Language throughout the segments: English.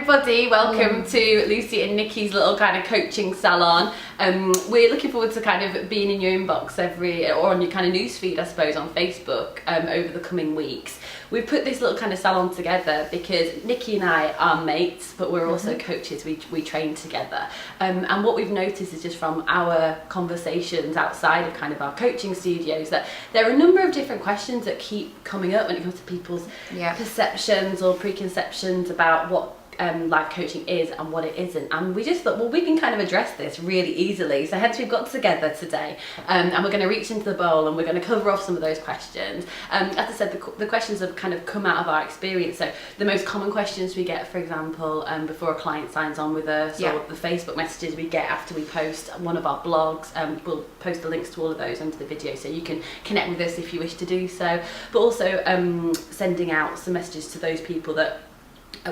everybody, welcome to Lucy and Nicky's little kind of coaching salon. We're looking forward to kind of being in your inbox or on your kind of newsfeed, I suppose, on Facebook over the coming weeks. We've put this little kind of salon together because Nicky and I are mates, but we're also coaches. We train together. And what we've noticed is just from our conversations outside of kind of our coaching studios that there are a number of different questions that keep coming up when it comes to people's perceptions or preconceptions about what life coaching is and what it isn't, and we just thought, well, we can kind of address this really easily, so hence we've got together today, and we're going to reach into the bowl and we're going to cover off some of those questions. As I said, the questions have kind of come out of our experience. So the most common questions we get, for example, before a client signs on with us, or the Facebook messages we get after we post one of our blogs, we'll post the links to all of those under the video so you can connect with us if you wish to do so, but also sending out some messages to those people that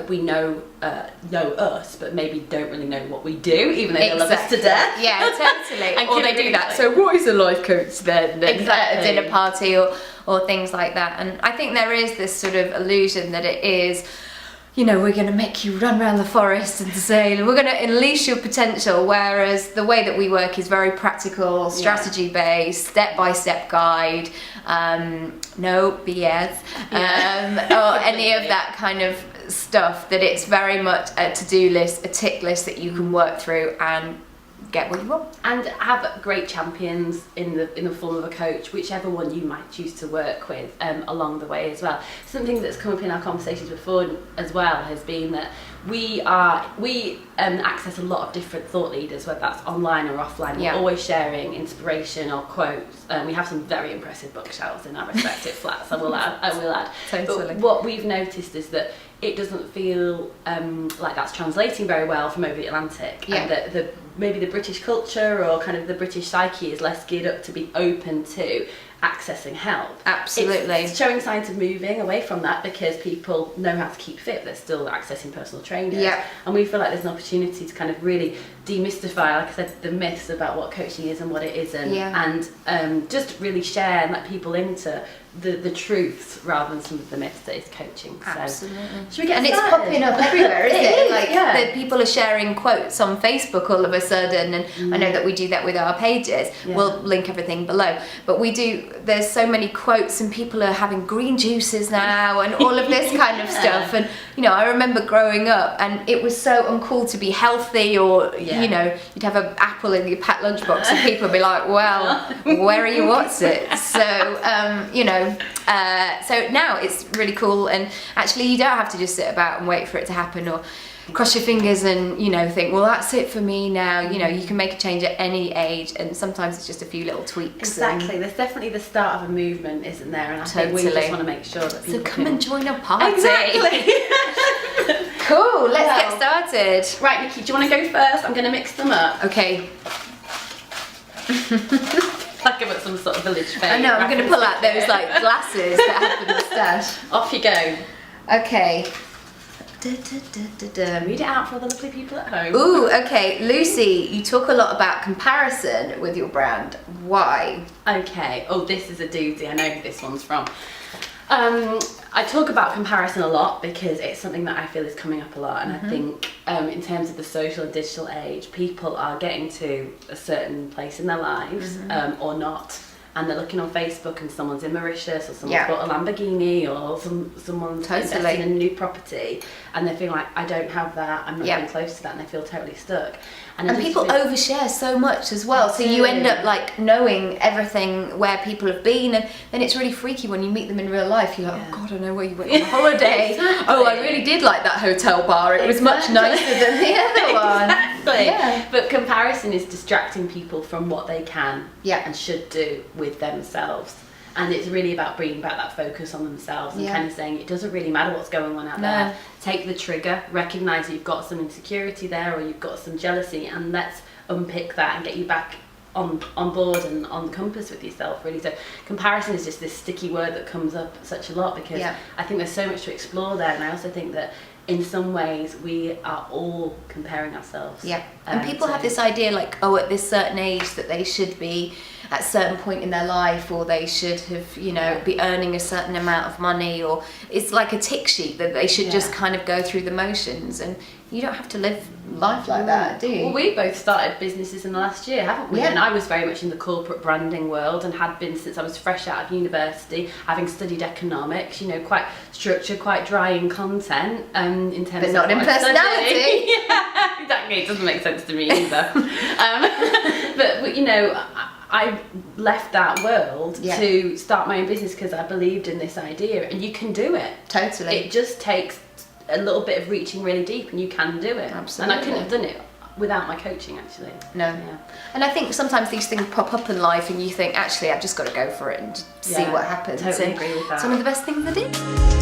we know us, but maybe don't really know what we do, even though they love us to death. Yeah, totally. Or they do that. So what is a life coach then? Exactly. A dinner party or things like that. And I think there is this sort of illusion that it is, you know, we're going to make you run around the forest and say, we're going to unleash your potential, whereas the way that we work is very practical, strategy-based, step-by-step guide, no BS, or any of that kind of stuff, that it's very much a to-do list, a tick list that you can work through and get what you want. And have great champions in the form of a coach, whichever one you might choose to work with along the way as well. Something that's come up in our conversations before as well has been that we access a lot of different thought leaders, whether that's online or offline. We're always sharing inspiration or quotes. We have some very impressive bookshelves in our respective flats, I will add. Totally. But what we've noticed is that it doesn't feel like that's translating very well from over the Atlantic, and that maybe the British culture or kind of the British psyche is less geared up to be open to accessing help. Absolutely. It's showing signs of moving away from that because people know how to keep fit, they're still accessing personal trainers. And we feel like there's an opportunity to kind of really demystify, like I said, the myths about what coaching is and what it isn't, and just really share and let people into the truths rather than some of the myths that is coaching. Absolutely. So should we get and started? It's popping up everywhere, isn't it? Like the people are sharing quotes on Facebook all of a sudden, and I know that we do that with our pages. We'll link everything below, but there's so many quotes, and people are having green juices now and all of this kind of stuff. And you know, I remember growing up and it was so uncool to be healthy, or you know, you'd have an apple in your packed lunchbox and people would be like, well, where are you, what's it? So you know, so now it's really cool, and actually you don't have to just sit about and wait for it to happen or cross your fingers and, you know, think, well, that's it for me now. You know, you can make a change at any age, and sometimes it's just a few little tweaks. Exactly. There's definitely the start of a movement, isn't there? And I think we just want to make sure that people so come and join our party. Exactly. Cool, let's get started. Right, Nicky, do you want to go first? I'm going to mix them up. Okay. Like about some sort of village fair. I know, I'm going to pull out those like glasses that have the moustache. Off you go. Okay. Read it out for the lovely people at home. Ooh, okay. Lucy, you talk a lot about comparison with your brand. Why? Okay. Oh, this is a doozy. I know who this one's from. I talk about comparison a lot because it's something that I feel is coming up a lot, and I think in terms of the social and digital age, people are getting to a certain place in their lives or not, and they're looking on Facebook and someone's in Mauritius, or someone's bought a Lamborghini, or someone's invested in a new property, and they feel like, I don't have that, I'm not even close to that, and they feel totally stuck. And people overshare so much as well, so you end up like knowing everything where people have been, and then it's really freaky when you meet them in real life. You're like, oh God, I know where you went on holiday. Oh, I really did like that hotel bar. It was much nicer than the other one. Exactly. Yeah. But comparison is distracting people from what they can and should do with themselves. And it's really about bringing back that focus on themselves and kind of saying, it doesn't really matter what's going on out there. Take the trigger, recognise you've got some insecurity there, or you've got some jealousy, and let's unpick that and get you back on board and on the compass with yourself, really. So comparison is just this sticky word that comes up such a lot, because I think there's so much to explore there, and I also think that in some ways we are all comparing ourselves. And people have this idea like, oh, at this certain age that they should be at a certain point in their life, or they should have, you know, be earning a certain amount of money, or it's like a tick sheet that they should just kind of go through the motions, and you don't have to live life like that, do you? Well, we both started businesses in the last year, haven't we? Yeah. And I was very much in the corporate branding world and had been since I was fresh out of university, having studied economics, you know, quite structured, quite dry in content, in terms But of not in what I studied. personality. Yeah, exactly. It doesn't make sense to me either. But you know, I left that world to start my own business because I believed in this idea, and you can do it. Totally. It just takes a little bit of reaching really deep, and you can do it. Absolutely. And I couldn't have done it without my coaching, actually. No. Yeah. And I think sometimes these things pop up in life and you think, actually, I've just got to go for it and see what happens. Totally And agree with that. some of the best things I did.